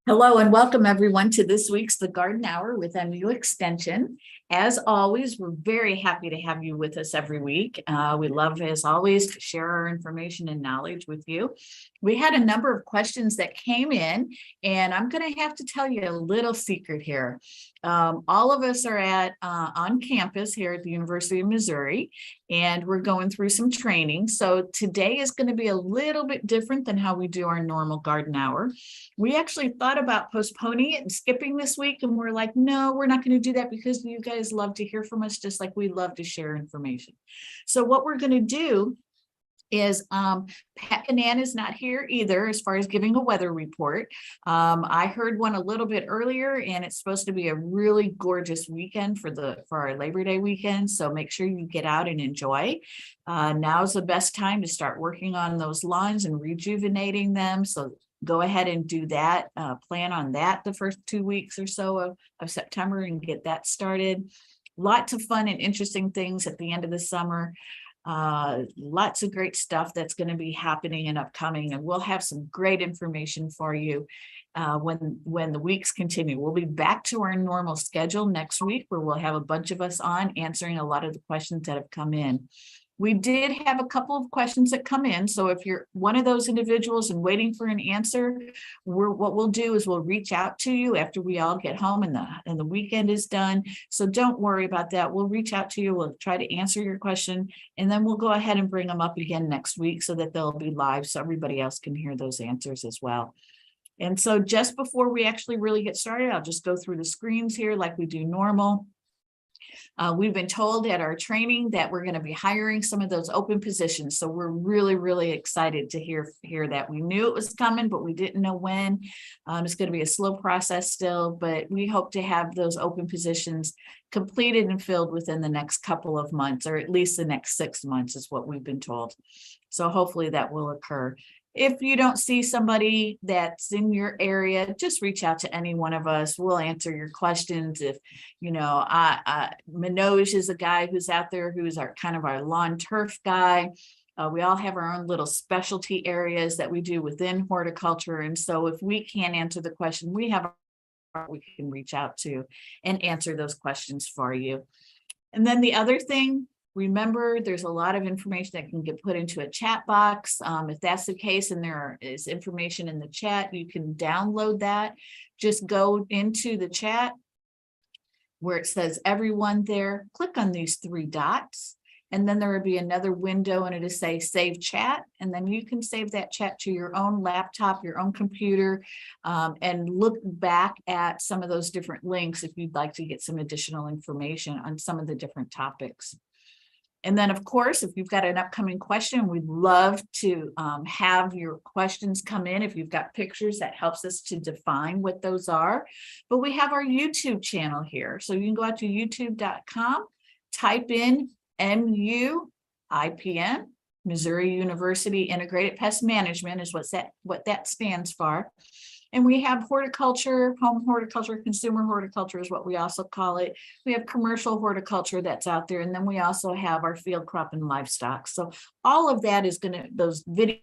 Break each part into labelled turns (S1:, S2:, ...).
S1: Hello and welcome everyone to this week's The Garden Hour with MU Extension. As always, we're very happy to have you with us every week. We love, as always, to share our information and knowledge with you. We had a number of questions that came in, and I'm going to have to tell you a little secret here. All of us are on campus here at the University of Missouri, and we're going through some training. So today is going to be a little bit different than how we do our normal garden hour. We actually thought about postponing it and skipping this week, and we're like, no, we're not going to do that because you guys love to hear from us just like we love to share information. So what we're going to do is Pat Guinan is not here either as far as giving a weather report. I heard one a little bit earlier, and it's supposed to be a really gorgeous weekend for our Labor Day weekend. So make sure you get out and enjoy. Now's the best time to start working on those lawns and rejuvenating them. So go ahead and do that. Plan on that the first 2 weeks or so of September and get that started. Lots of fun and interesting things at the end of the summer. Lots of great stuff that's going to be happening and upcoming, and we'll have some great information for you when the weeks continue. We'll be back to our normal schedule next week, where we'll have a bunch of us on answering a lot of the questions that have come in. We did have a couple of questions that come in. So if you're one of those individuals and waiting for an answer, what we'll do is we'll reach out to you after we all get home and the weekend is done. So don't worry about that. We'll reach out to you. We'll try to answer your question, and then we'll go ahead and bring them up again next week so that they'll be live so everybody else can hear those answers as well. And so just before we actually really get started, I'll just go through the screens here like we do normal. We've been told at our training that we're going to be hiring some of those open positions. So we're really, really excited to hear that. We knew it was coming, but we didn't know when. It's going to be a slow process still, but we hope to have those open positions completed and filled within the next couple of months, or at least the next 6 months is what we've been told. So hopefully that will occur. If you don't see somebody that's in your area, just reach out to any one of us. We'll answer your questions. If, Manoj is a guy who's out there who's our kind of our lawn turf guy. We all have our own little specialty areas that we do within horticulture. And so if we can't answer the question, we can reach out to and answer those questions for you. And then the other thing, remember, there's a lot of information that can get put into a chat box. If that's the case and there is information in the chat, you can download that. Just go into the chat where it says everyone there, click on these 3 dots, and then there will be another window and it'll say save chat. And then you can save that chat to your own laptop, your own computer, and look back at some of those different links if you'd like to get some additional information on some of the different topics. And then, of course, if you've got an upcoming question, we'd love to have your questions come in. If you've got pictures, that helps us to define what those are. But we have our YouTube channel here. So you can go out to youtube.com, type in MUIPM, Missouri University Integrated Pest Management is what that stands for. And we have horticulture, home horticulture, consumer horticulture is what we also call it. We have commercial horticulture that's out there. And then we also have our field crop and livestock. So all of that is those videos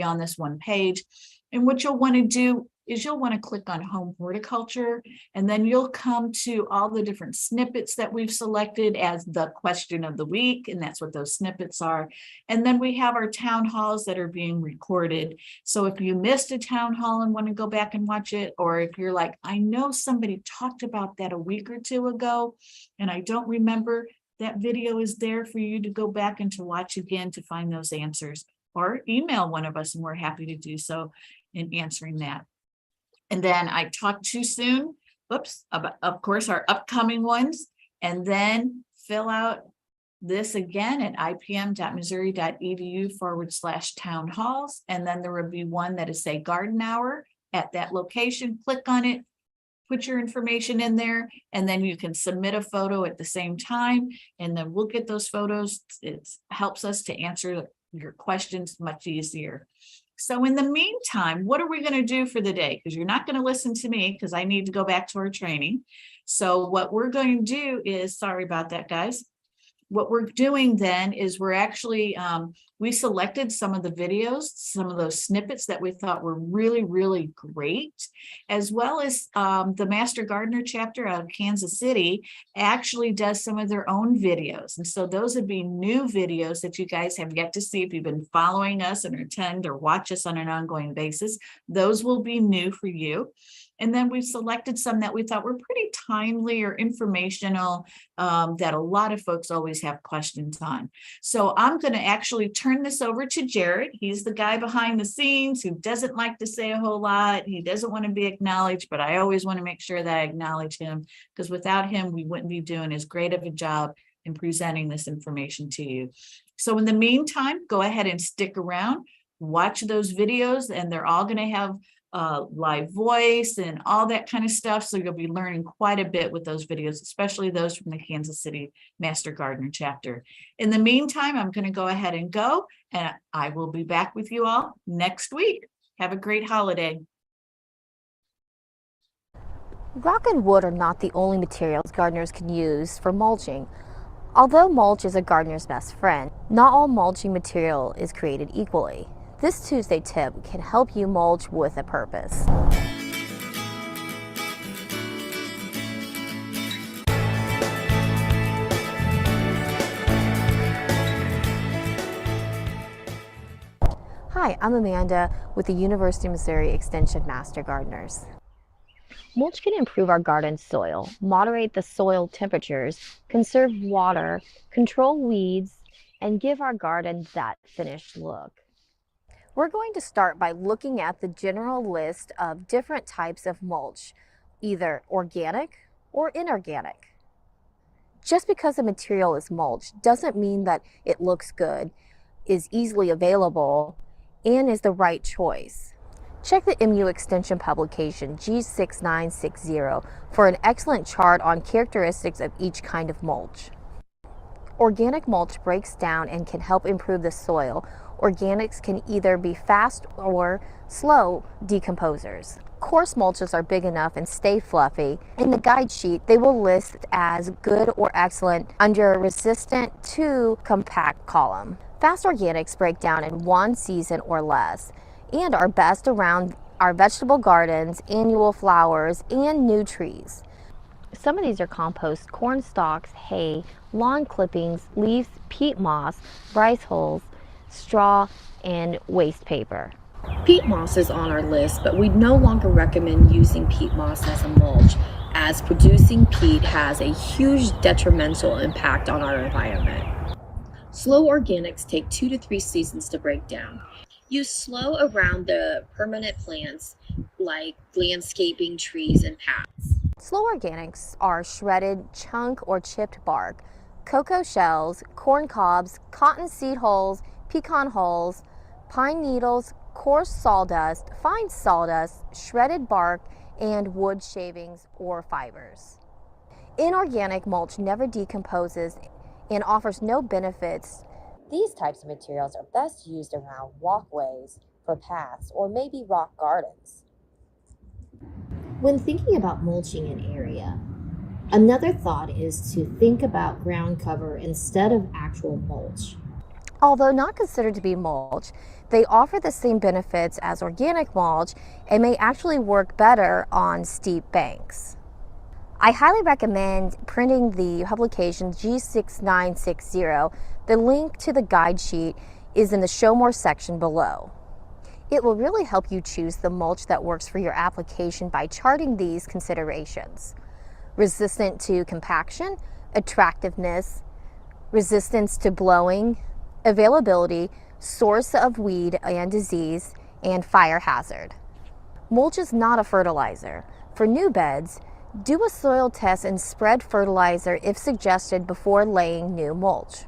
S1: on this one page. And what you'll want to do is you'll want to click on home horticulture, and then you'll come to all the different snippets that we've selected as the question of the week. And that's what those snippets are. And then we have our town halls that are being recorded. So if you missed a town hall and want to go back and watch it, or if you're like, I know somebody talked about that a week or 2 ago, and I don't remember, that video is there for you to go back and to watch again to find those answers, or email one of us and we're happy to do so in answering that. And then I talked too soon, about, of course, our upcoming ones, and then fill out this again at ipm.missouri.edu/town halls. And then there will be one that is say garden hour at that location. Click on it, put your information in there, and then you can submit a photo at the same time. And then we'll get those photos. It helps us to answer your questions much easier. So in the meantime, what are we going to do for the day? Because you're not going to listen to me because I need to go back to our training. So what we're going to do is, sorry about that, guys. What we're doing then is we're actually, we selected some of the videos, some of those snippets that we thought were really, really great, as well as the Master Gardener chapter out of Kansas City actually does some of their own videos. And so those would be new videos that you guys have yet to see if you've been following us and attend or watch us on an ongoing basis. Those will be new for you. And then we've selected some that we thought were pretty timely or informational, that a lot of folks always have questions on. So I'm going to actually turn this over to Jared. He's the guy behind the scenes who doesn't like to say a whole lot. He doesn't want to be acknowledged, but I always want to make sure that I acknowledge him, because without him, we wouldn't be doing as great of a job in presenting this information to you. So in the meantime, go ahead and stick around, watch those videos, and they're all going to have live voice and all that kind of stuff. So you'll be learning quite a bit with those videos, especially those from the Kansas City Master Gardener chapter. In the meantime, I'm going to go ahead and go, and I will be back with you all next week. Have a great holiday.
S2: Rock and wood are not the only materials gardeners can use for mulching. Although mulch is a gardener's best friend, not all mulching material is created equally. This Tuesday tip can help you mulch with a purpose. Hi, I'm Amanda with the University of Missouri Extension Master Gardeners. Mulch can improve our garden soil, moderate the soil temperatures, conserve water, control weeds, and give our garden that finished look. We're going to start by looking at the general list of different types of mulch, either organic or inorganic. Just because a material is mulch doesn't mean that it looks good, is easily available, and is the right choice. Check the MU Extension publication G6960 for an excellent chart on characteristics of each kind of mulch. Organic mulch breaks down and can help improve the soil. Organics can either be fast or slow decomposers. Coarse mulches are big enough and stay fluffy. In the guide sheet, they will list as good or excellent under a resistant to compact column. Fast organics break down in one season or less and are best around our vegetable gardens, annual flowers, and new trees. Some of these are compost, corn stalks, hay, lawn clippings, leaves, peat moss, rice hulls, straw, and waste paper. Peat moss is on our list, but we no longer recommend using peat moss as a mulch, as producing peat has a huge detrimental impact on our environment. Slow organics take 2 to 3 seasons to break down. Use slow around the permanent plants like landscaping, trees, and paths. Slow organics are shredded, chunk, or chipped bark, cocoa shells, corn cobs, cotton seed hulls, pecan hulls, pine needles, coarse sawdust, fine sawdust, shredded bark, and wood shavings or fibers. Inorganic mulch never decomposes and offers no benefits. These types of materials are best used around walkways, for paths, or maybe rock gardens. When thinking about mulching an area, another thought is to think about ground cover instead of actual mulch. Although not considered to be mulch, they offer the same benefits as organic mulch and may actually work better on steep banks. I highly recommend printing the publication G6960. The link to the guide sheet is in the Show More section below. It will really help you choose the mulch that works for your application by charting these considerations: resistant to compaction, attractiveness, resistance to blowing, availability, source of weed and disease, and fire hazard. Mulch is not a fertilizer. For new beds, do a soil test and spread fertilizer if suggested before laying new mulch.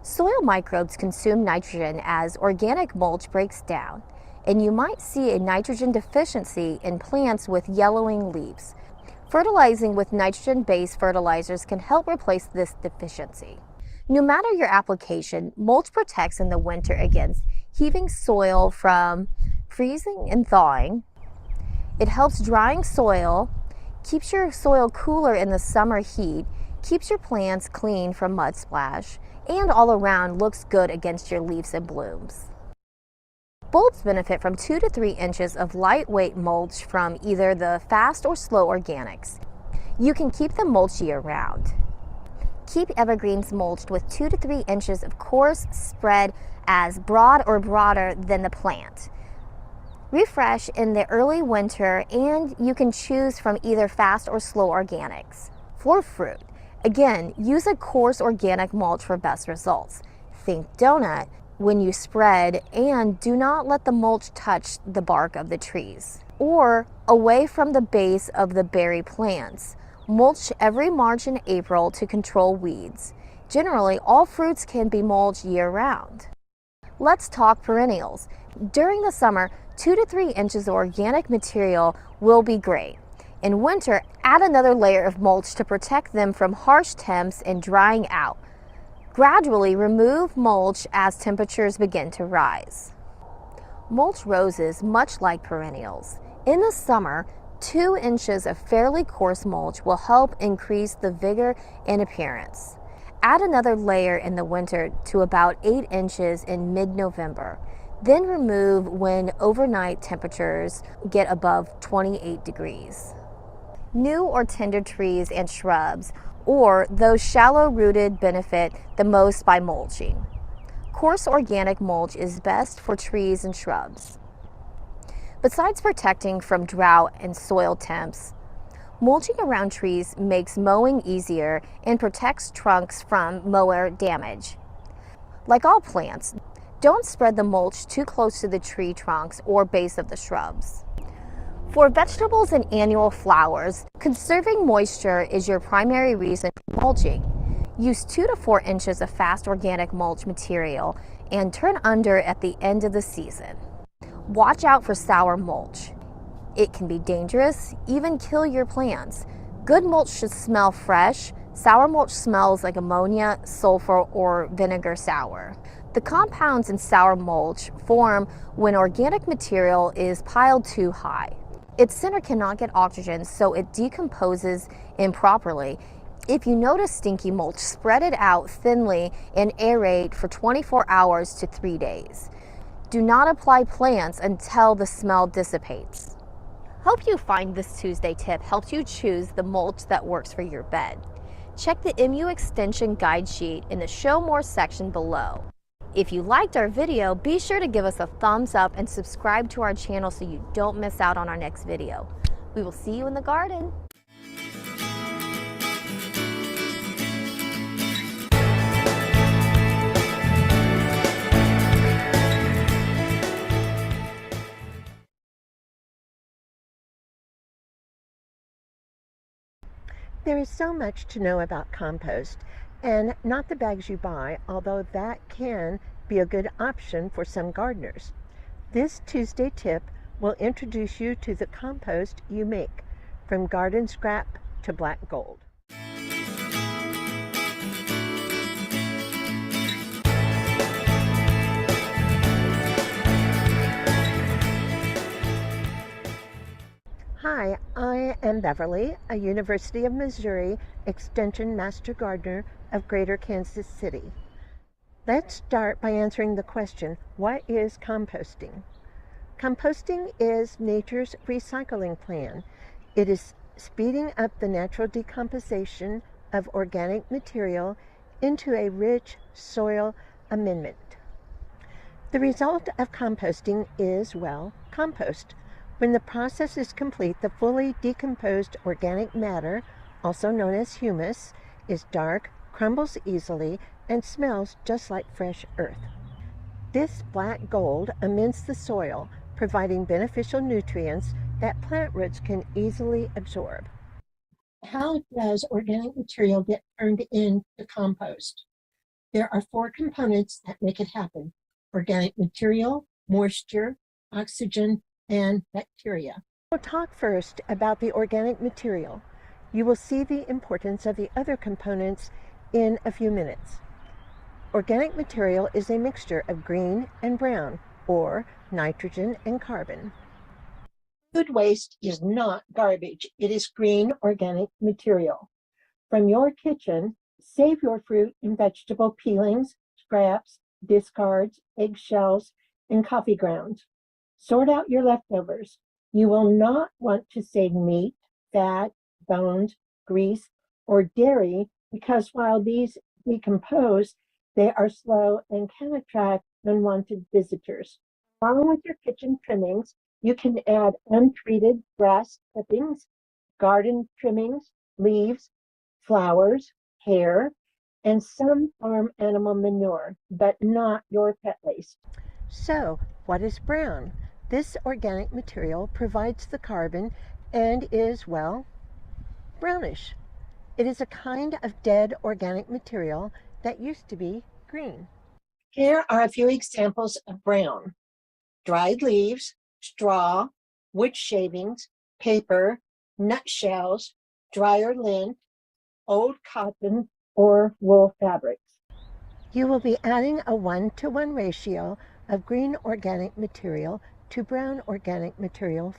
S2: Soil microbes consume nitrogen as organic mulch breaks down, and you might see a nitrogen deficiency in plants with yellowing leaves. Fertilizing with nitrogen-based fertilizers can help replace this deficiency. No matter your application, mulch protects in the winter against heaving soil from freezing and thawing. It helps drying soil, keeps your soil cooler in the summer heat, keeps your plants clean from mud splash, and all around looks good against your leaves and blooms. Bulbs benefit from 2 to 3 inches of lightweight mulch from either the fast or slow organics. You can keep them mulch year-round. Keep evergreens mulched with 2 to 3 inches of coarse spread as broad or broader than the plant. Refresh in the early winter, and you can choose from either fast or slow organics. For fruit, again, use a coarse organic mulch for best results. Think donut when you spread, and do not let the mulch touch the bark of the trees or away from the base of the berry plants. Mulch every March and April to control weeds. Generally, all fruits can be mulched year-round. Let's talk perennials. During the summer, 2 to 3 inches of organic material will be great. In winter, add another layer of mulch to protect them from harsh temps and drying out. Gradually remove mulch as temperatures begin to rise. Mulch roses much like perennials. In the summer, 2 inches of fairly coarse mulch will help increase the vigor and appearance. Add another layer in the winter to about 8 inches in mid-November. Then remove when overnight temperatures get above 28 degrees. New or tender trees and shrubs, or those shallow-rooted, benefit the most by mulching. Coarse organic mulch is best for trees and shrubs. Besides protecting from drought and soil temps, mulching around trees makes mowing easier and protects trunks from mower damage. Like all plants, don't spread the mulch too close to the tree trunks or base of the shrubs. For vegetables and annual flowers, conserving moisture is your primary reason for mulching. Use 2 to 4 inches of fast organic mulch material and turn under at the end of the season. Watch out for sour mulch. It can be dangerous, even kill your plants. Good mulch should smell fresh. Sour mulch smells like ammonia, sulfur, or vinegar sour. The compounds in sour mulch form when organic material is piled too high. Its center cannot get oxygen, so it decomposes improperly. If you notice stinky mulch, spread it out thinly and aerate for 24 hours to 3 days. Do not apply plants until the smell dissipates. Hope you find this Tuesday tip helps you choose the mulch that works for your bed. Check the MU Extension guide sheet in the Show More section below. If you liked our video, be sure to give us a thumbs up and subscribe to our channel so you don't miss out on our next video. We will see you in the garden.
S3: There is so much to know about compost, and not the bags you buy, although that can be a good option for some gardeners. This Tuesday tip will introduce you to the compost you make, from garden scrap to black gold. Hi, I am Beverly, a University of Missouri Extension Master Gardener of Greater Kansas City. Let's start by answering the question, what is composting? Composting is nature's recycling plan. It is speeding up the natural decomposition of organic material into a rich soil amendment. The result of composting is, well, compost. When the process is complete, the fully decomposed organic matter, also known as humus, is dark, crumbles easily, and smells just like fresh earth. This black gold amends the soil, providing beneficial nutrients that plant roots can easily absorb. How does organic material get turned into compost? There are 4 components that make it happen: organic material, moisture, oxygen, and bacteria. We'll talk first about the organic material. You will see the importance of the other components in a few minutes. Organic material is a mixture of green and brown, or nitrogen and carbon. Food waste is not garbage. It is green organic material. From your kitchen, save your fruit and vegetable peelings, scraps, discards, eggshells, and coffee grounds. Sort out your leftovers. You will not want to save meat, fat, bones, grease, or dairy because while these decompose, they are slow and can attract unwanted visitors. Along with your kitchen trimmings, you can add untreated grass clippings, garden trimmings, leaves, flowers, hair, and some farm animal manure, but not your pet waste. So, what is brown? This organic material provides the carbon and is, well, brownish. It is a kind of dead organic material that used to be green. Here are a few examples of brown: dried leaves, straw, wood shavings, paper, nutshells, dryer lint, old cotton, or wool fabrics. You will be adding a 1-to-1 ratio of green organic material to brown organic material.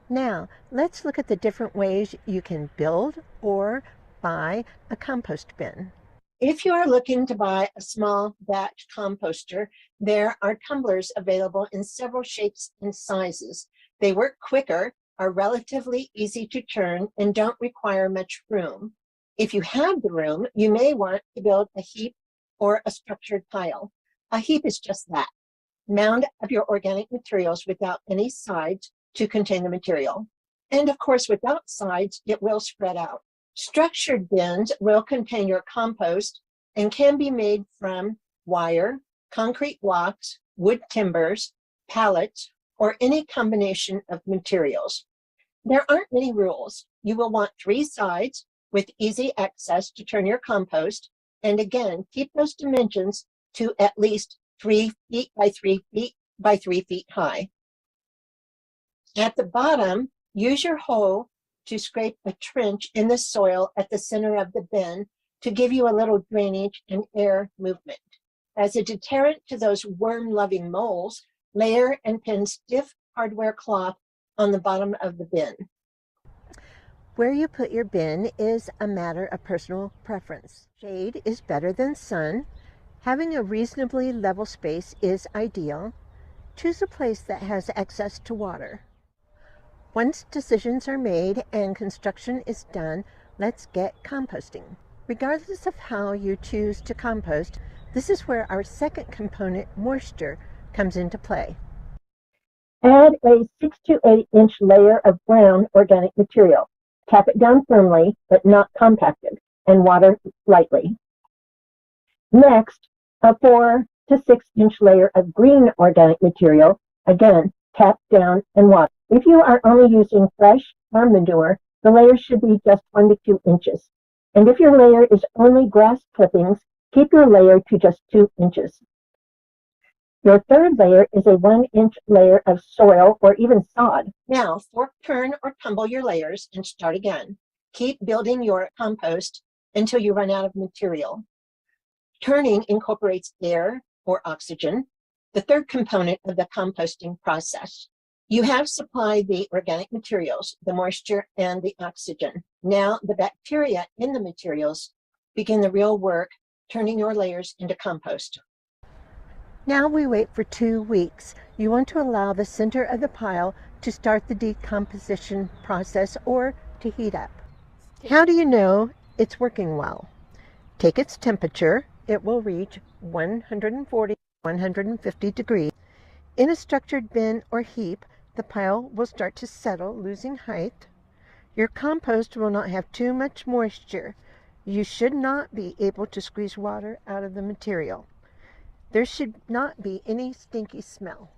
S3: Now, let's look at the different ways you can build or buy a compost bin. If you are looking to buy a small batch composter, there are tumblers available in several shapes and sizes. They work quicker, are relatively easy to turn, and don't require much room. If you have the room, you may want to build a heap or a structured pile. A heap is just that: mound of your organic materials without any sides to contain the material. And of course, without sides, it will spread out. Structured bins will contain your compost and can be made from wire, concrete blocks, wood timbers, pallets, or any combination of materials. There aren't many rules. You will want 3 sides with easy access to turn your compost. And again, keep those dimensions to at least 3 feet by 3 feet by 3 feet high. At the bottom, use your hoe to scrape a trench in the soil at the center of the bin to give you a little drainage and air movement. As a deterrent to those worm-loving moles, layer and pin stiff hardware cloth on the bottom of the bin. Where you put your bin is a matter of personal preference. Shade is better than sun. Having a reasonably level space is ideal. Choose a place that has access to water. Once decisions are made and construction is done, let's get composting. Regardless of how you choose to compost, this is where our second component, moisture, comes into play. Add a 6 to 8 inch layer of brown organic material. Tap it down firmly, but not compacted, and water lightly. Next, a 4 to 6 inch layer of green organic material. Again, tap down and water. If you are only using fresh farm manure, the layer should be just 1 to 2 inches. And if your layer is only grass clippings, keep your layer to just 2 inches. Your third layer is a 1 inch layer of soil or even sod. Now, fork, turn, or tumble your layers and start again. Keep building your compost until you run out of material. Turning incorporates air or oxygen, the third component of the composting process. You have supplied the organic materials, the moisture, and the oxygen. Now, the bacteria in the materials begin the real work, turning your layers into compost. Now we wait for 2 weeks. You want to allow the center of the pile to start the decomposition process or to heat up. How do you know it's working well? Take its temperature. It will reach 140 to 150 degrees. In a structured bin or heap, the pile will start to settle, losing height. Your compost will not have too much moisture. You should not be able to squeeze water out of the material. There should not be any stinky smell.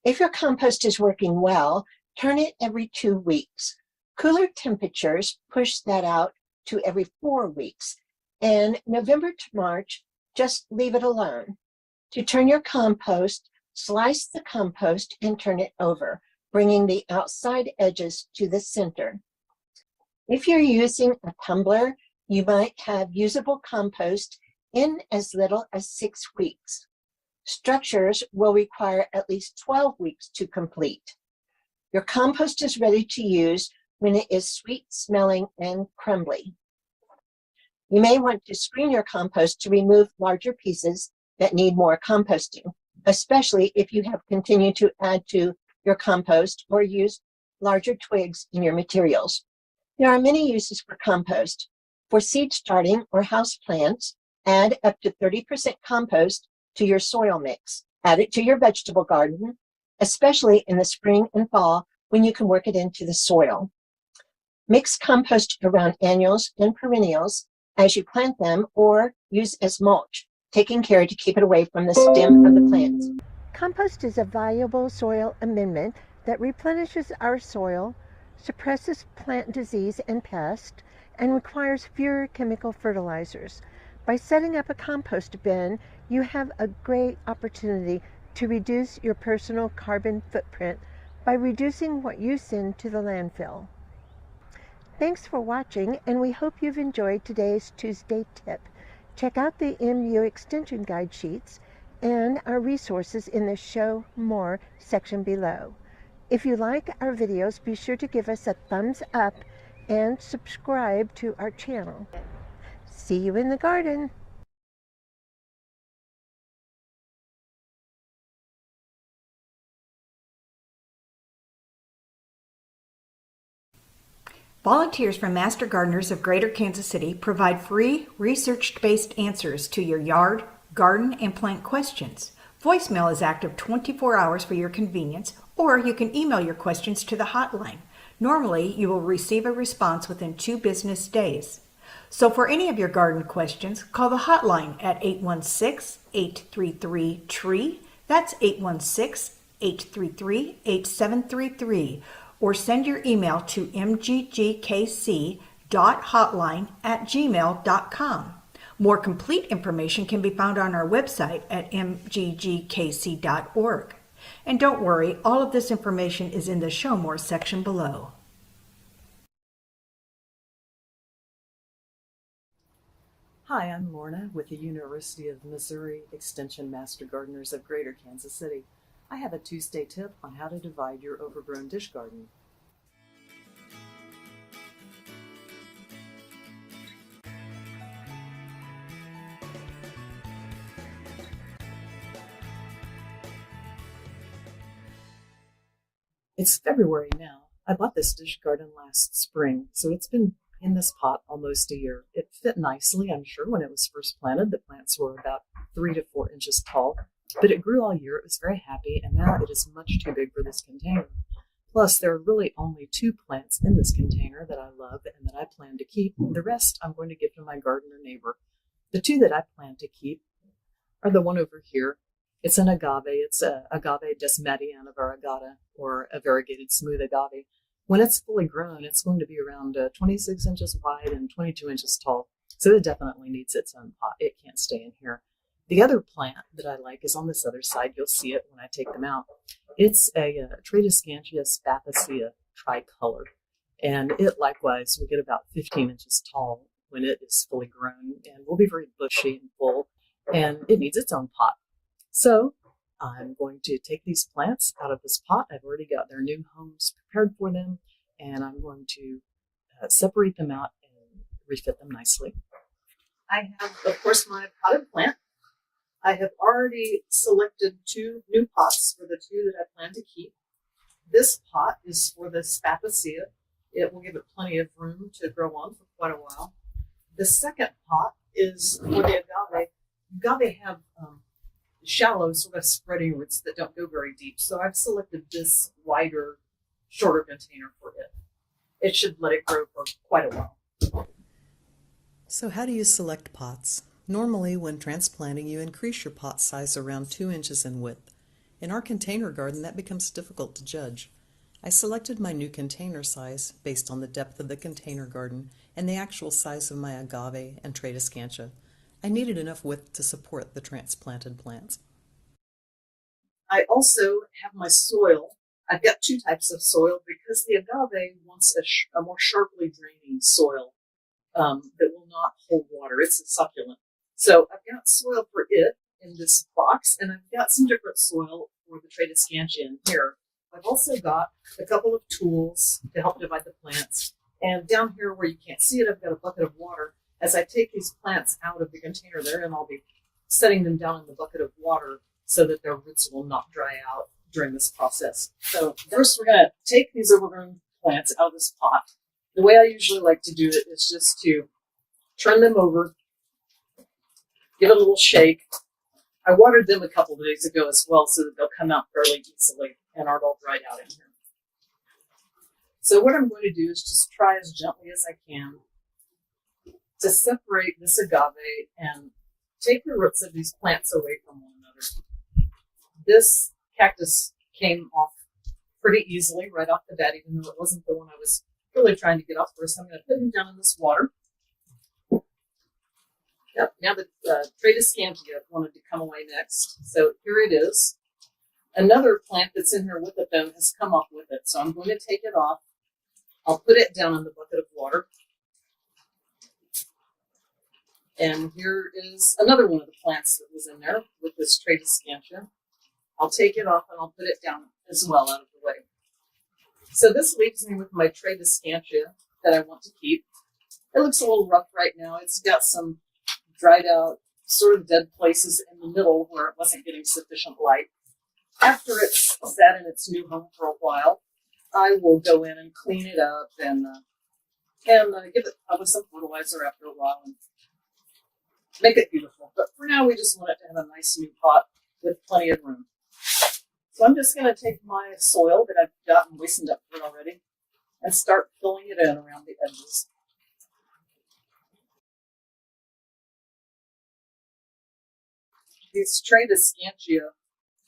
S3: If your compost is working well, turn it every 2 weeks. Cooler temperatures push that out to every 4 weeks. And November to March, just leave it alone. To turn your compost, slice the compost and turn it over, bringing the outside edges to the center. If you're using a tumbler, you might have usable compost in as little as 6 weeks. Structures will require at least 12 weeks to complete. Your compost is ready to use when it is sweet smelling and crumbly. You may want to screen your compost to remove larger pieces that need more composting, especially if you have continued to add to your compost or use larger twigs in your materials. There are many uses for compost. For seed starting or house plants, add up to 30% compost to your soil mix. Add it to your vegetable garden, especially in the spring and fall when you can work it into the soil. Mix compost around annuals and perennials as you plant them or use as mulch, taking care to keep it away from the stem of the plants. Compost is a valuable soil amendment that replenishes our soil, suppresses plant disease and pest, and requires fewer chemical fertilizers. By setting up a compost bin, you have a great opportunity to reduce your personal carbon footprint by reducing what you send to the landfill. Thanks for watching, and we hope you've enjoyed today's Tuesday tip. Check out the MU Extension Guide sheets and our resources in the Show More section below. If you like our videos, be sure to give us a thumbs up and subscribe to our channel. See you in the garden.
S4: Volunteers from Master Gardeners of Greater Kansas City provide free, research-based answers to your yard, garden, and plant questions. Voicemail is active 24 hours for your convenience, or you can email your questions to the hotline. Normally, you will receive a response within 2 business days. So for any of your garden questions, call the hotline at 816-833-TREE. That's 816-833-8733. Or send your email to mggkc.hotline@gmail.com. More complete information can be found on our website at mggkc.org. And don't worry, all of this information is in the Show More section below.
S5: Hi, I'm Lorna with the University of Missouri Extension Master Gardeners of Greater Kansas City. I have a Tuesday tip on how to divide your overgrown dish garden. It's February now. I bought this dish garden last spring, so it's been in this pot almost a year. It fit nicely, I'm sure, when it was first planted. The plants were about 3 to 4 inches tall. But it grew all year, it was very happy, and now it is much too big for this container. Plus, there are really only 2 plants in this container that I love and that I plan to keep. The rest I'm going to give to my gardener neighbor. The 2 that I plan to keep are the one over here. It's an agave. It's a Agave desmediana variegata, or a variegated smooth agave. When it's fully grown, it's going to be around 26 inches wide and 22 inches tall. So it definitely needs its own pot. It can't stay in here. The other plant that I like is on this other side. You'll see it when I take them out. It's a Tradescantia spathacea tricolor, and it likewise will get about 15 inches tall when it is fully grown and will be very bushy and full, and it needs its own pot. So I'm going to take these plants out of this pot. I've already got their new homes prepared for them, and I'm going to separate them out and refit them nicely. I have, of course, my potted plant. I have already selected 2 new pots for the 2 that I plan to keep. This pot is for the spathacea. It will give it plenty of room to grow on for quite a while. The second pot is for the agave. Agave have shallow, sort of spreading roots that don't go very deep. So I've selected this wider, shorter container for it. It should let it grow for quite a while.
S6: So how do you select pots? Normally, when transplanting, you increase your pot size around 2 inches in width. In our container garden, that becomes difficult to judge. I selected my new container size based on the depth of the container garden and the actual size of my agave and Tradescantia. I needed enough width to support the transplanted plants.
S5: I also have my soil. I've got 2 types of soil because the agave wants a more sharply draining soil that will not hold water. It's a succulent. So I've got soil for it in this box, and I've got some different soil for the Tradescantia in here. I've also got a couple of tools to help divide the plants. And down here where you can't see it, I've got a bucket of water. as I take these plants out of the container they're in, I'll be setting them down in the bucket of water so that their roots will not dry out during this process. So first we're going to take these overgrown plants out of this pot. The way I usually like to do it is just to turn them over, give it a little shake. I watered them a couple of days ago as well so that they'll come out fairly easily and aren't all dried out in here. So what I'm going to do is just try as gently as I can to separate this agave and take the roots of these plants away from one another. This cactus came off pretty easily right off the bat, even though it wasn't the one I was really trying to get off first. I'm going to put him down in this water. Yep, now the Tradescantia wanted to come away next. So here it is. Another plant that's in here with it, though, has come up with it. So I'm going to take it off. I'll put it down in the bucket of water. And here is another one of the plants that was in there with this Tradescantia. I'll take it off and I'll put it down as well out of the way. So this leaves me with my Tradescantia that I want to keep. It looks a little rough right now. It's got some dried out, sort of dead places in the middle where it wasn't getting sufficient light. After it's sat in its new home for a while, I will go in and clean it up and give it probably some fertilizer after a while and make it beautiful. But for now, we just want it to have a nice new pot with plenty of room. So I'm just going to take my soil that I've gotten moistened up for already and start filling it in around the edges. These Tradescantia,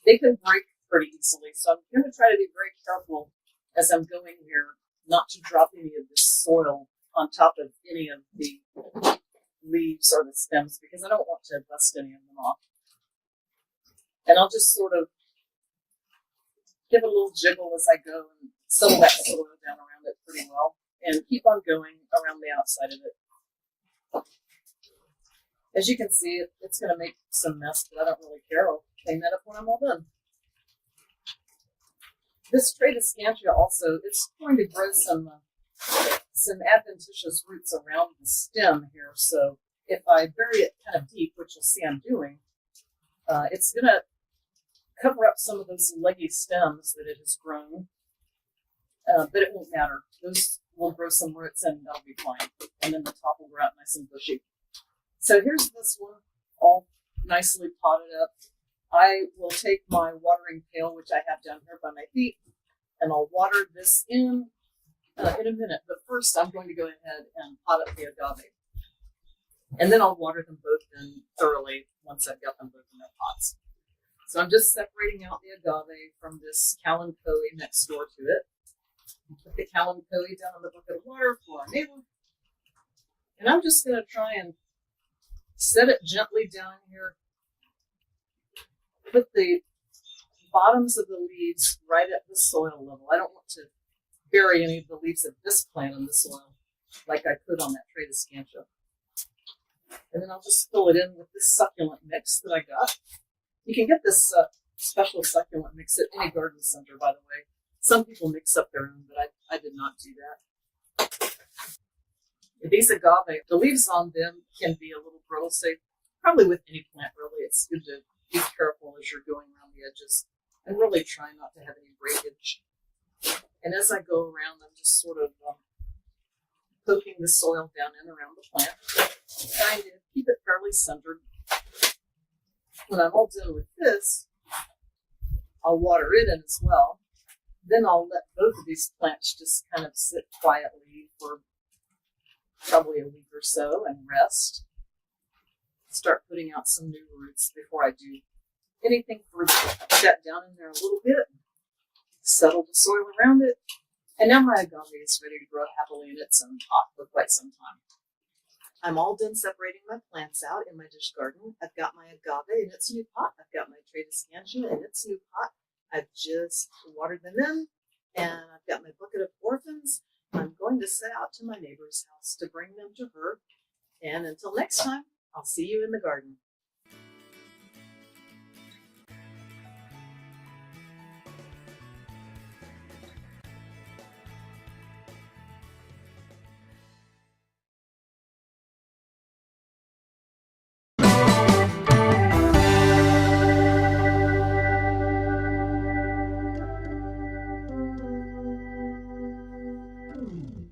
S5: they can break pretty easily, so I'm going to try to be very careful as I'm going here not to drop any of this soil on top of any of the leaves or the stems because I don't want to dust any of them off. And I'll just sort of give a little jiggle as I go and settle that soil down around it pretty well and keep on going around the outside of it. As you can see, it's going to make some mess, but I don't really care. I'll clean that up when I'm all done. This Tradescantia also, it's going to grow some adventitious roots around the stem here. So if I bury it kind of deep, which you'll see I'm doing, it's going to cover up some of those leggy stems that it has grown, but it won't matter. Those will grow some roots and that'll be fine. And then the top will grow out nice and bushy. So here's this one, all nicely potted up. I will take my watering pail, which I have down here by my feet, and I'll water this in a minute. But first, I'm going to go ahead and pot up the agave. And then I'll water them both in thoroughly once I've got them both in their pots. So I'm just separating out the agave from this Kalanchoe next door to it. Put the Kalanchoe down in the bucket of water for our neighbor. And I'm just going to try and set it gently down here. Put the bottoms of the leaves right at the soil level. I don't want to bury any of the leaves of this plant in the soil like I could on that Tradescantia. And then I'll just fill it in with this succulent mix that I got. You can get this special succulent mix at any garden center, by the way. Some people mix up their own, but I did not do that. These agave, the leaves on them can be a little brittle, so probably with any plant, really, it's good to be careful as you're going around the edges and really try not to have any breakage. And as I go around, I'm just sort of poking the soil down and around the plant, trying to keep it fairly centered. When I'm all done with this, I'll water it in as well. Then I'll let both of these plants just kind of sit quietly for probably a week or so and rest. Start putting out some new roots before I do anything further. Put that down in there a little bit, settle the soil around it, and now my agave is ready to grow happily in its own pot for quite some time. I'm all done separating my plants out in my dish garden. I've got my agave in its new pot. I've got my Tradescantia in its new pot. I've just watered them in, and I've got my bucket of orphans. I'm going to set out to my neighbor's house to bring them to her. And until next time, I'll see you in the garden.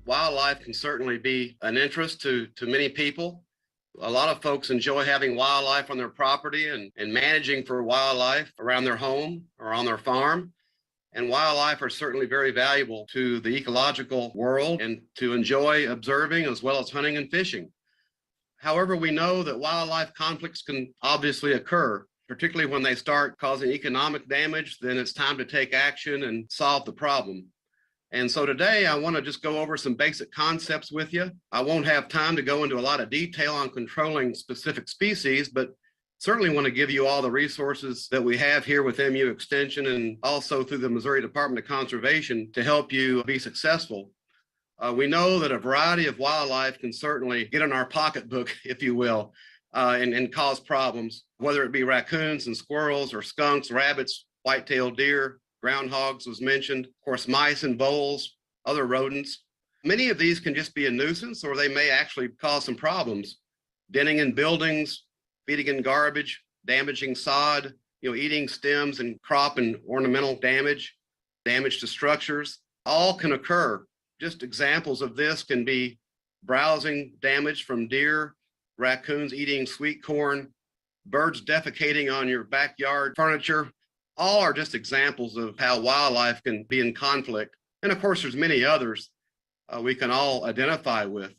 S7: Wildlife can certainly be an interest to many people. A lot of folks enjoy having wildlife on their property and managing for wildlife around their home or on their farm. And wildlife are certainly very valuable to the ecological world and to enjoy observing as well as hunting and fishing. However, we know that wildlife conflicts can obviously occur, particularly when they start causing economic damage. Then it's time to take action and solve the problem. And so today I want to just go over some basic concepts with you. I won't have time to go into a lot of detail on controlling specific species, but certainly want to give you all the resources that we have here with MU Extension and also through the Missouri Department of Conservation to help you be successful. We know that a variety of wildlife can certainly get in our pocketbook, if you will, and cause problems, whether it be raccoons and squirrels or skunks, rabbits, white-tailed deer, groundhogs was mentioned, of course, mice and voles, other rodents. Many of these can just be a nuisance, or they may actually cause some problems. Denning in buildings, feeding in garbage, damaging sod, eating stems and crop and ornamental damage, damage to structures, all can occur. Just examples of this can be browsing damage from deer, raccoons eating sweet corn, birds defecating on your backyard furniture. All are just examples of how wildlife can be in conflict. And of course, there's many others we can all identify with.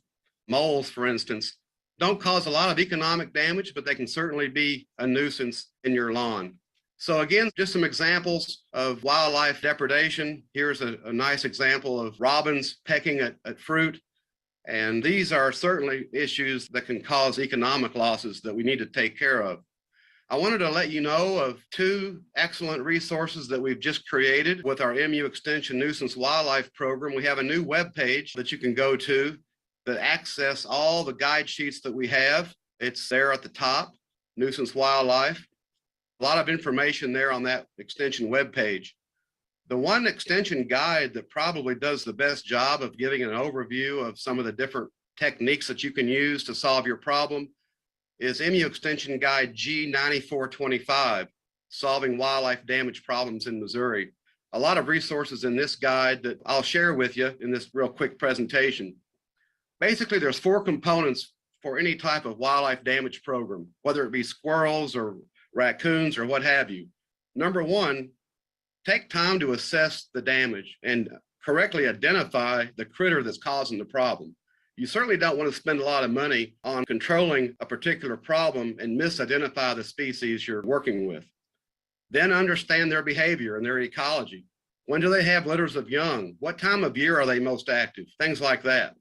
S7: Moles, for instance, don't cause a lot of economic damage, but they can certainly be a nuisance in your lawn. So again, just some examples of wildlife depredation. Here's a nice example of robins pecking at fruit. And these are certainly issues that can cause economic losses that we need to take care of. I wanted to let you know of two excellent resources that we've just created with our MU Extension Nuisance Wildlife Program. We have a new webpage that you can go to that access all the guide sheets that we have. It's there at the top, Nuisance Wildlife. A lot of information there on that extension webpage. The one extension guide that probably does the best job of giving an overview of some of the different techniques that you can use to solve your problem is MU Extension Guide G9425, Solving Wildlife Damage Problems in Missouri. A lot of resources in this guide that I'll share with you in this real quick presentation. Basically, there's 4 components for any type of wildlife damage program, whether it be squirrels or raccoons or what have you. Number 1, take time to assess the damage and correctly identify the critter that's causing the problem. You certainly don't want to spend a lot of money on controlling a particular problem and misidentify the species you're working with. Then understand their behavior and their ecology. When do they have litters of young? What time of year are they most active? Things like that.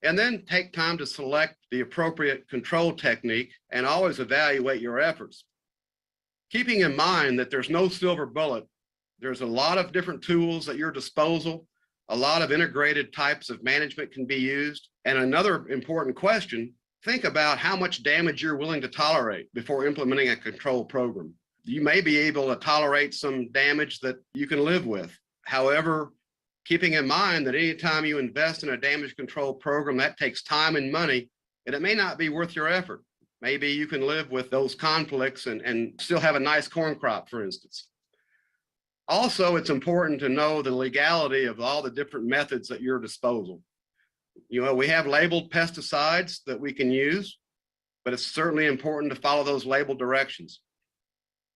S7: And then take time to select the appropriate control technique and always evaluate your efforts. Keeping in mind that there's no silver bullet. There's a lot of different tools at your disposal. A lot of integrated types of management can be used. And another important question, think about how much damage you're willing to tolerate before implementing a control program. You may be able to tolerate some damage that you can live with. However, keeping in mind that anytime you invest in a damage control program, that takes time and money, and it may not be worth your effort. Maybe you can live with those conflicts and still have a nice corn crop, for instance. Also, it's important to know the legality of all the different methods at your disposal. We have labeled pesticides that we can use, but it's certainly important to follow those labeled directions.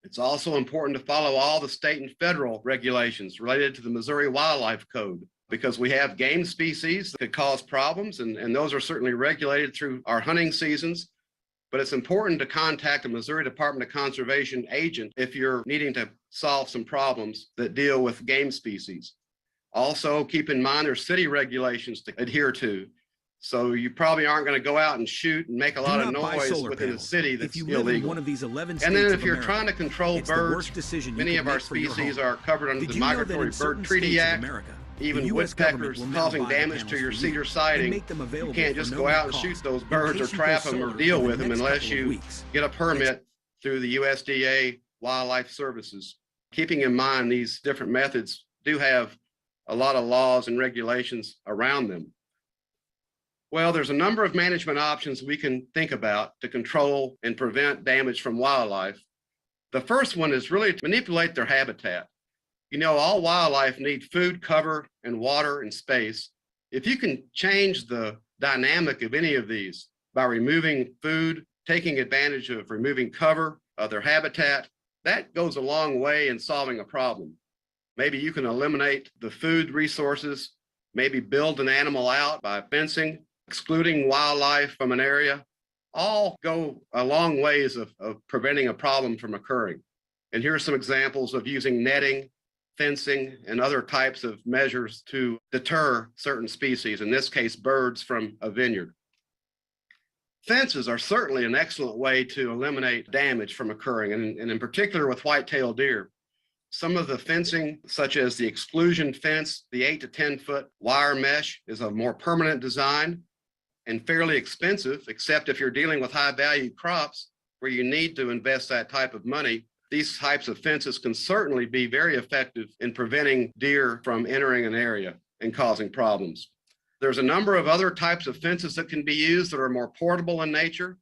S7: It's also important to follow all the state and federal regulations related to the Missouri Wildlife Code, because we have game species that could cause problems, and those are certainly regulated through our hunting seasons. But it's important to contact a Missouri Department of Conservation agent if you're needing to solve some problems that deal with game species. Also, keep in mind there's city regulations to adhere to. So you probably aren't going to go out and shoot and make a lot of noise within a city that's illegal.
S8: One of these 11
S7: and then if
S8: states
S7: you're
S8: of
S7: trying to control birds, many of our species are covered under the Migratory Bird Treaty Act. Even woodpeckers causing damage to your cedar siding, you can't just go out and shoot those birds or trap them or deal with them unless you get a permit through the USDA Wildlife Services. Keeping in mind these different methods do have a lot of laws and regulations around them. Well, there's a number of management options we can think about to control and prevent damage from wildlife. The first one is really to manipulate their habitat. All wildlife need food, cover, and water and space. If you can change the dynamic of any of these by removing food, taking advantage of removing cover of their habitat, that goes a long way in solving a problem. Maybe you can eliminate the food resources, maybe build an animal out by fencing, excluding wildlife from an area. All go a long ways of preventing a problem from occurring. And here are some examples of using netting, fencing, and other types of measures to deter certain species, in this case, birds from a vineyard. Fences are certainly an excellent way to eliminate damage from occurring, and in particular with white-tailed deer. Some of the fencing, such as the exclusion fence, the 8 to 10 foot wire mesh, is a more permanent design and fairly expensive, except if you're dealing with high value crops where you need to invest that type of money. These types of fences can certainly be very effective in preventing deer from entering an area and causing problems. There's a number of other types of fences that can be used that are more portable in nature.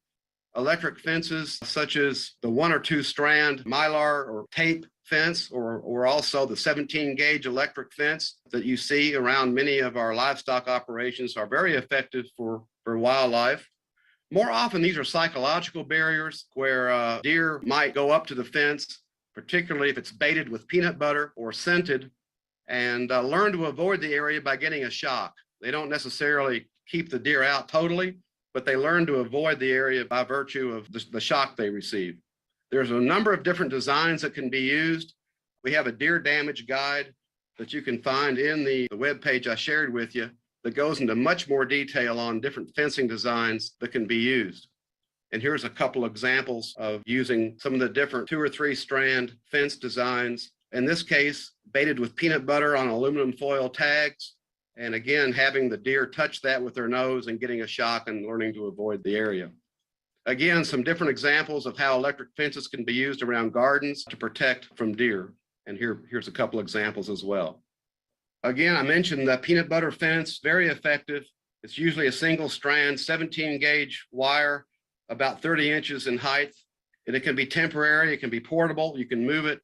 S7: Electric fences, such as the 1 or 2 strand mylar or tape fence, or also the 17 gauge electric fence that you see around many of our livestock operations, are very effective for wildlife. More often, these are psychological barriers where deer might go up to the fence, particularly if it's baited with peanut butter or scented, and learn to avoid the area by getting a shock. They don't necessarily keep the deer out totally, but they learn to avoid the area by virtue of the shock they receive. There's a number of different designs that can be used. We have a deer damage guide that you can find in the webpage I shared with you that goes into much more detail on different fencing designs that can be used. And here's a couple examples of using some of the different 2 or 3 strand fence designs. In this case, baited with peanut butter on aluminum foil tags. And again, having the deer touch that with their nose and getting a shock and learning to avoid the area. Again, some different examples of how electric fences can be used around gardens to protect from deer. And here's a couple examples as well. Again, I mentioned the peanut butter fence, very effective. It's usually a single strand, 17 gauge wire, about 30 inches in height. And it can be temporary, it can be portable, you can move it,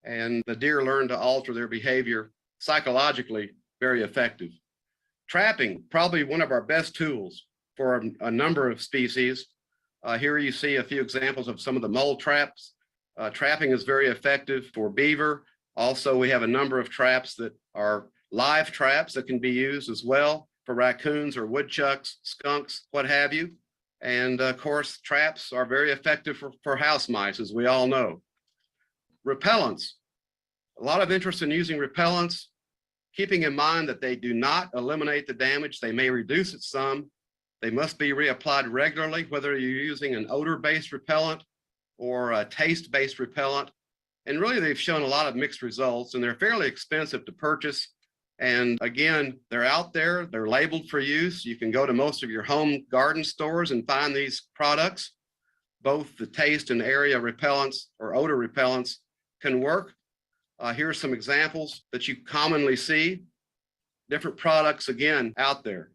S7: and the deer learn to alter their behavior psychologically. Very effective. Trapping, probably one of our best tools for a number of species. Here you see a few examples of some of the mole traps. Trapping is very effective for beaver. Also, we have a number of traps that are live traps that can be used as well for raccoons or woodchucks, skunks, what have you. And of course, traps are very effective for house mice, as we all know. Repellents, a lot of interest in using repellents, keeping in mind that they do not eliminate the damage. They may reduce it some. They must be reapplied regularly, whether you're using an odor-based repellent or a taste-based repellent. And really, they've shown a lot of mixed results, and they're fairly expensive to purchase. And again, they're out there, they're labeled for use. You can go to most of your home garden stores and find these products. Both the taste and area repellents or odor repellents can work. Here are some examples that you commonly see. Different products, again, out there.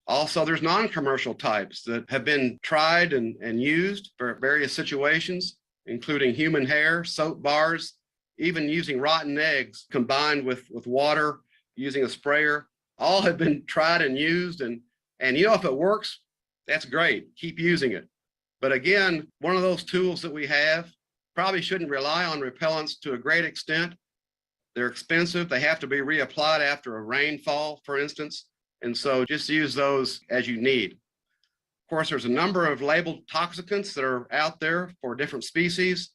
S7: Also, there's non-commercial types that have been tried and used for various situations, including human hair, soap bars, even using rotten eggs combined with water, using a sprayer. All have been tried and used. And you know, if it works, that's great. Keep using it. But again, one of those tools that we have, probably shouldn't rely on repellents to a great extent. They're expensive. They have to be reapplied after a rainfall, for instance. And so just use those as you need. Of course, there's a number of labeled toxicants that are out there for different species.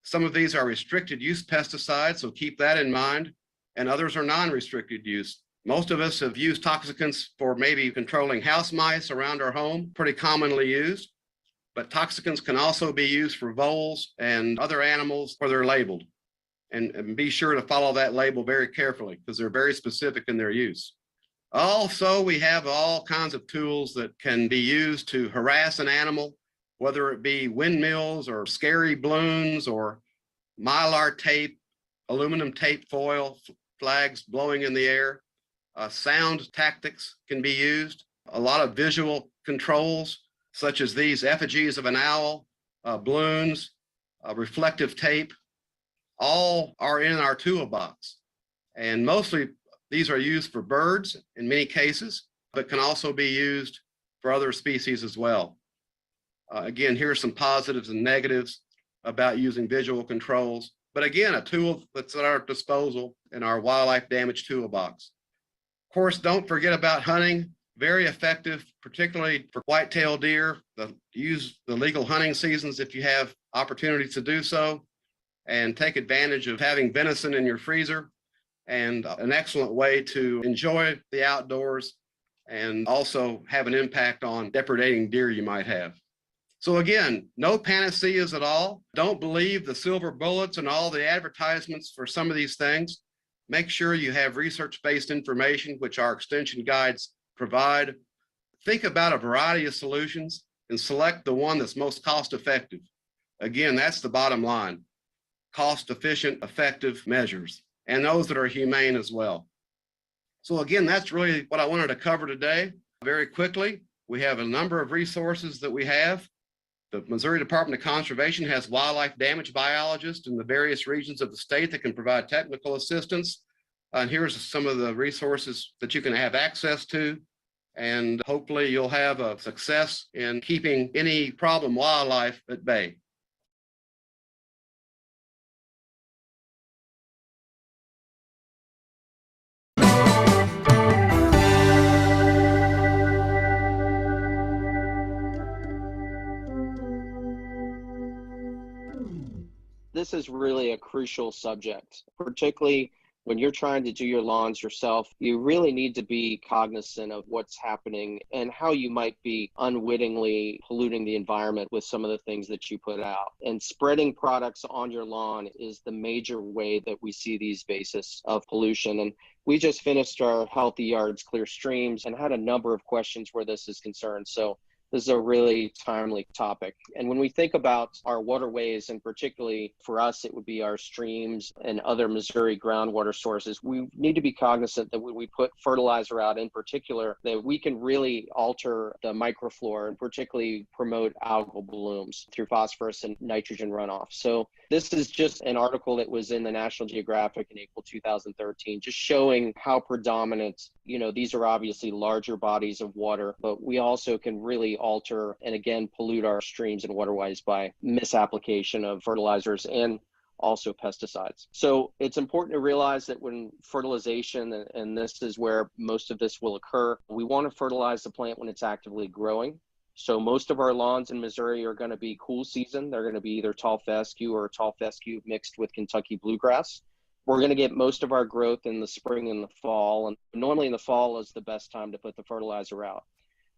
S7: Some of these are restricted use pesticides, so keep that in mind. And others are non-restricted use. Most of us have used toxicants for maybe controlling house mice around our home, pretty commonly used. But toxicants can also be used for voles and other animals where they're labeled. And be sure to follow that label very carefully because they're very specific in their use. Also, we have all kinds of tools that can be used to harass an animal, whether it be windmills or scary balloons or mylar tape, aluminum tape foil, flags blowing in the air. Sound tactics can be used. A lot of visual controls, such as these effigies of an owl, balloons, reflective tape, all are in our toolbox. And mostly These are used for birds in many cases, but can also be used for other species as well. Again, here are some positives and negatives about using visual controls. But again, a tool that's at our disposal in our wildlife damage toolbox. Of course, don't forget about hunting. Very effective, particularly for white-tailed deer. Use the legal hunting seasons if you have opportunities to do so, and take advantage of having venison in your freezer, and an excellent way to enjoy the outdoors and also have an impact on depredating deer you might have. So again, no panaceas at all. Don't believe the silver bullets and all the advertisements for some of these things. Make sure you have research-based information, which our extension guides provide. Think about a variety of solutions and select the one that's most cost-effective. Again, that's the bottom line. Cost-efficient, effective measures, and those that are humane as well. So again, that's really what I wanted to cover today. Very quickly, we have a number of resources that we have. The Missouri Department of Conservation has wildlife damage biologists in the various regions of the state that can provide technical assistance. And here's some of the resources that you can have access to. And hopefully you'll have a success in keeping any problem wildlife at bay.
S8: This is really a crucial subject, particularly when you're trying to do your lawns yourself. You really need to be cognizant of what's happening and how you might be unwittingly polluting the environment with some of the things that you put out. And spreading products on your lawn is the major way that we see these bases of pollution. And we just finished our Healthy Yards Clear Streams and had a number of questions where this is concerned. So this is a really timely topic. And when we think about our waterways, and particularly for us, it would be our streams and other Missouri groundwater sources, we need to be cognizant that when we put fertilizer out in particular, that we can really alter the microflora and particularly promote algal blooms through phosphorus and nitrogen runoff. So this is just an article that was in the National Geographic in April 2013, just showing how predominant, these are obviously larger bodies of water, but we also can really alter and again pollute our streams and waterways by misapplication of fertilizers and also pesticides. So it's important to realize that when fertilization, and this is where most of this will occur, we want to fertilize the plant when it's actively growing. So most of our lawns in Missouri are going to be cool season. They're going to be either tall fescue or tall fescue mixed with Kentucky bluegrass. We're going to get most of our growth in the spring and the fall, and normally in the fall is the best time to put the fertilizer out.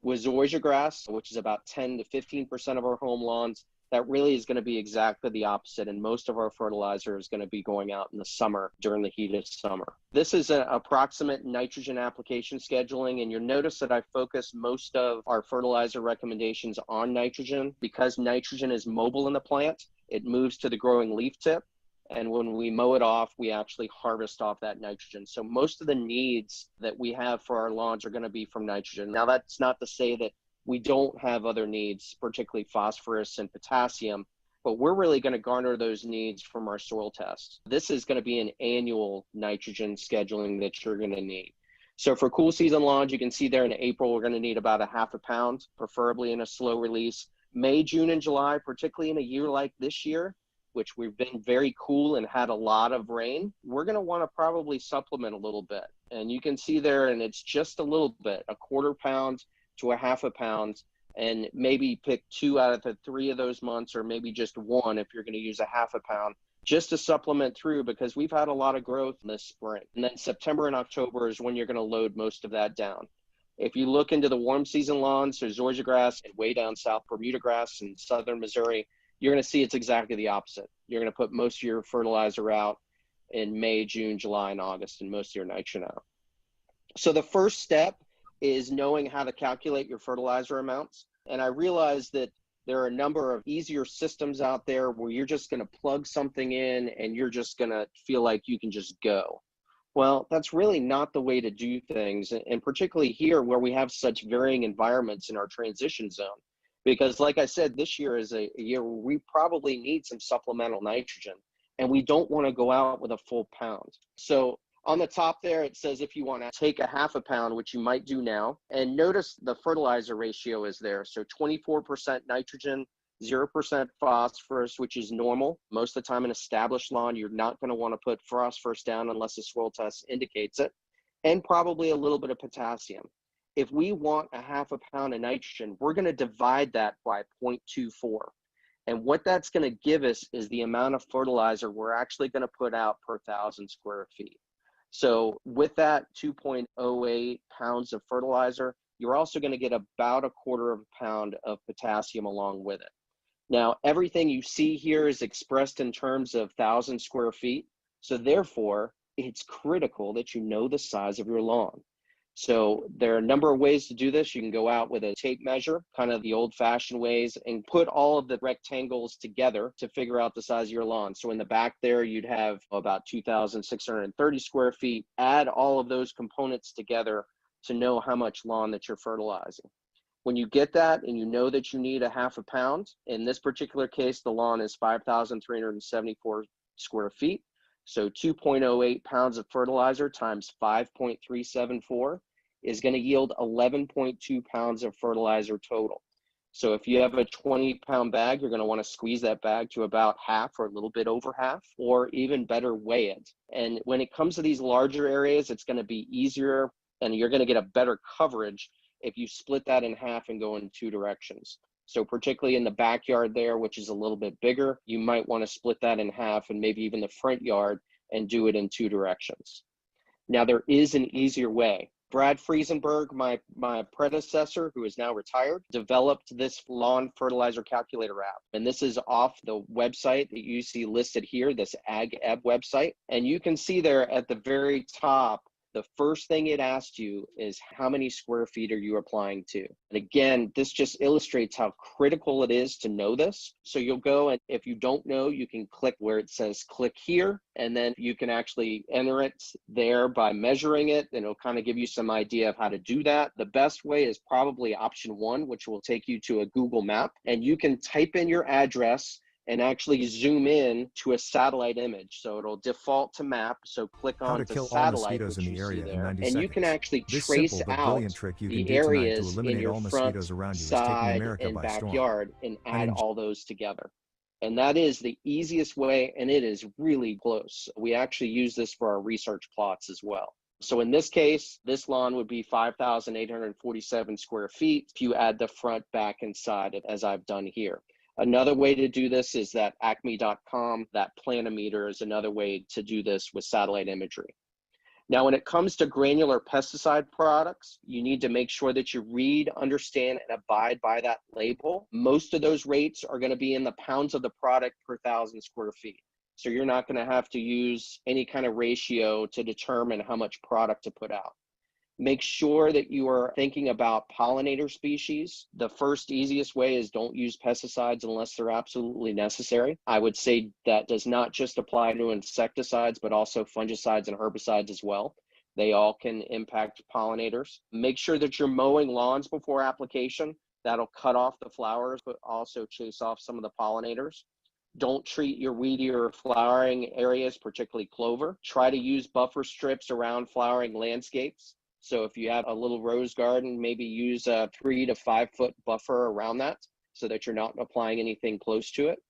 S8: With zoysia grass, which is about 10 to 15% of our home lawns, that really is going to be exactly the opposite, and most of our fertilizer is going to be going out in the summer during the heat of summer. This is an approximate nitrogen application scheduling, and you'll notice that I focus most of our fertilizer recommendations on nitrogen because nitrogen is mobile in the plant. It moves to the growing leaf tip. And when we mow it off, we actually harvest off that nitrogen. So most of the needs that we have for our lawns are going to be from nitrogen. Now, that's not to say that we don't have other needs, particularly phosphorus and potassium, but we're really going to garner those needs from our soil tests. This is going to be an annual nitrogen scheduling that you're going to need. So for cool season lawns, you can see there in April, we're going to need about a half a pound, preferably in a slow release. May, June, and July, particularly in a year like this year, which we've been very cool and had a lot of rain, we're going to want to probably supplement a little bit. And you can see there, and it's just a little bit, a quarter pound to a half a pound, and maybe pick 2 out of the 3 of those months, or maybe just 1 if you're going to use a half a pound, just to supplement through, because we've had a lot of growth this spring. And then September and October is when you're going to load most of that down. If you look into the warm season lawns, so zoysia grass and way down south, Bermuda grass in southern Missouri, you're going to see it's exactly the opposite. You're going to put most of your fertilizer out in May, June, July, and August, and most of your nitrogen out. So the first step is knowing how to calculate your fertilizer amounts. And I realize that there are a number of easier systems out there where you're just going to plug something in and you're just going to feel like you can just go. Well, that's really not the way to do things, and particularly here where we have such varying environments in our transition zone. Because like I said, this year is a year where we probably need some supplemental nitrogen, and we don't want to go out with a full pound. So On the top there, it says if you want to take a half a pound, which you might do now, and notice the fertilizer ratio is there. So 24% nitrogen, 0% phosphorus, which is normal. Most of the time in established lawn, you're not going to want to put phosphorus down unless the soil test indicates it, and probably a little bit of potassium. If we want a half a pound of nitrogen, we're going to divide that by 0.24. And what that's going to give us is the amount of fertilizer we're actually going to put out per 1,000 square feet. So with that 2.08 pounds of fertilizer, you're also going to get about a quarter of a pound of potassium along with it. Now, everything you see here is expressed in terms of 1,000 square feet. So therefore, it's critical that you know the size of your lawn. So there are a number of ways to do this. You can go out with a tape measure, kind of the old-fashioned ways, and put all of the rectangles together to figure out the size of your lawn. So in the back there, you'd have about 2,630 square feet. Add all of those components together to know how much lawn that you're fertilizing. When you get that and you know that you need a half a pound, in this particular case, the lawn is 5,374 square feet. So 2.08 pounds of fertilizer times 5.374 is going to yield 11.2 pounds of fertilizer total. So if you have a 20-pound bag, you're going to want to squeeze that bag to about half or a little bit over half, or even better, weigh it. And when it comes to these larger areas, it's going to be easier and you're going to get a better coverage if you split that in half and go in two directions. So particularly in the backyard there, which is a little bit bigger, you might want to split that in half, and maybe even the front yard, and do it in two directions. Now, there is an easier way. Brad Friesenberg, my predecessor, who is now retired, developed this lawn fertilizer calculator app. And this is off the website that you see listed here, this Agave website. And you can see there at the very top, the first thing it asks you is how many square feet are you applying to? And again, this just illustrates how critical it is to know this. So you'll go, and if you don't know, you can click where it says click here, and then you can actually enter it there by measuring it, and it'll kind of give you some idea of how to do that. The best way is probably option 1, which will take you to a Google map, and you can type in your address and actually zoom in to a satellite image. So it'll default to map. So click on to satellite, which you see there, and you can actually trace out the areas in your front, side, and backyard and add all those together. And that is the easiest way, and it is really close. We actually use this for our research plots as well. So in this case, this lawn would be 5,847 square feet if you add the front, back, and side, as I've done here. Another way to do this is that acme.com, that planometer is another way to do this with satellite imagery. Now, when it comes to granular pesticide products, you need to make sure that you read, understand, and abide by that label. Most of those rates are going to be in the pounds of the product per 1,000 square feet. So you're not going to have to use any kind of ratio to determine how much product to put out. Make sure that you are thinking about pollinator species. The first easiest way is don't use pesticides unless they're absolutely necessary. I would say that does not just apply to insecticides, but also fungicides and herbicides as well. They all can impact pollinators. Make sure that you're mowing lawns before application. That'll cut off the flowers, but also chase off some of the pollinators. Don't treat your weedier flowering areas, particularly clover. Try to use buffer strips around flowering landscapes. So if you have a little rose garden, maybe use a 3 to 5 foot buffer around that so that you're not applying anything close to it.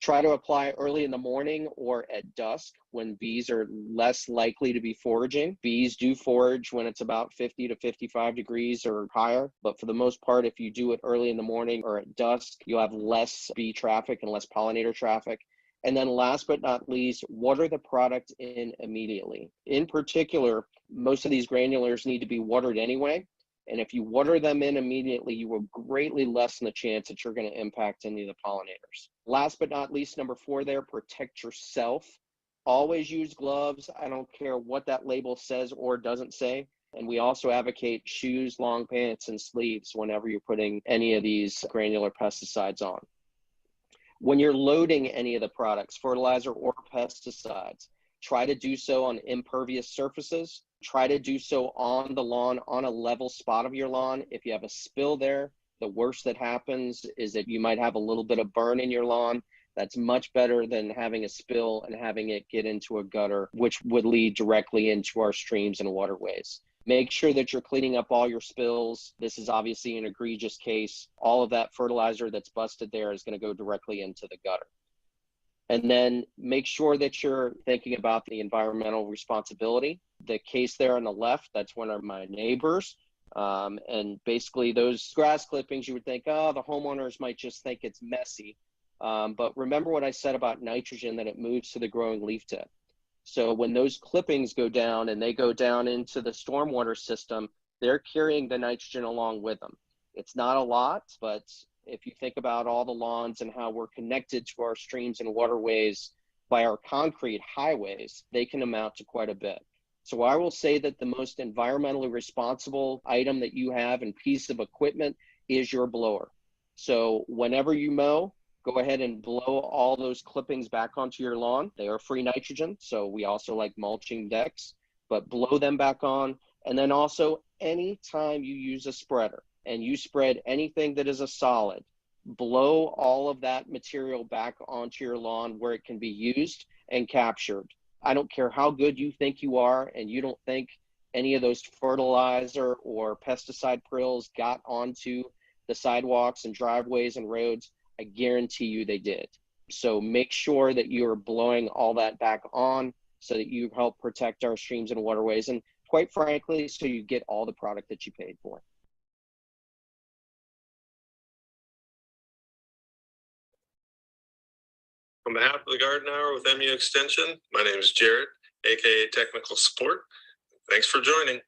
S8: Try to apply early in the morning or at dusk when bees are less likely to be foraging. Bees do forage when it's about 50 to 55 degrees or higher, but for the most part, if you do it early in the morning or at dusk, you'll have less bee traffic and less pollinator traffic. And then last but not least, water the product in immediately. In particular, most of these granulars need to be watered anyway. And if you water them in immediately, you will greatly lessen the chance that you're going to impact any of the pollinators. Last but not least, number 4 there, protect yourself. Always use gloves. I don't care what that label says or doesn't say. And we also advocate shoes, long pants, and sleeves whenever you're putting any of these granular pesticides on. When you're loading any of the products, fertilizer or pesticides, try to do so on impervious surfaces. Try to do so on the lawn, on a level spot of your lawn. If you have a spill there, the worst that happens is that you might have a little bit of burn in your lawn. That's much better than having a spill and having it get into a gutter, which would lead directly into our streams and waterways. Make sure that you're cleaning up all your spills. This is obviously an egregious case. All of that fertilizer that's busted there is going to go directly into the gutter. And then make sure that you're thinking about the environmental responsibility. The case there on the left, that's one of my neighbors. And basically those grass clippings, you would think, oh, the homeowners might just think it's messy. But remember what I said about nitrogen, that it moves to the growing leaf tip. So when those clippings go down and they go down into the stormwater system, they're carrying the nitrogen along with them. It's not a lot, but if you think about all the lawns and how we're connected to our streams and waterways by our concrete highways, they can amount to quite a bit. So I will say that the most environmentally responsible item that you have and piece of equipment is your blower. So whenever you mow, go ahead and blow all those clippings back onto your lawn. They are free nitrogen, so we also like mulching decks, but blow them back on. And then also, anytime you use a spreader and you spread anything that is a solid, blow all of that material back onto your lawn where it can be used and captured. I don't care how good you think you are and you don't think any of those fertilizer or pesticide prills got onto the sidewalks and driveways and roads. I guarantee you they did. So make sure that you're blowing all that back on so that you help protect our streams and waterways, and quite frankly, so you get all the product that you paid for.
S9: On behalf of the Garden Hour with MU Extension, my name is Jared, aka Technical Support. Thanks for joining.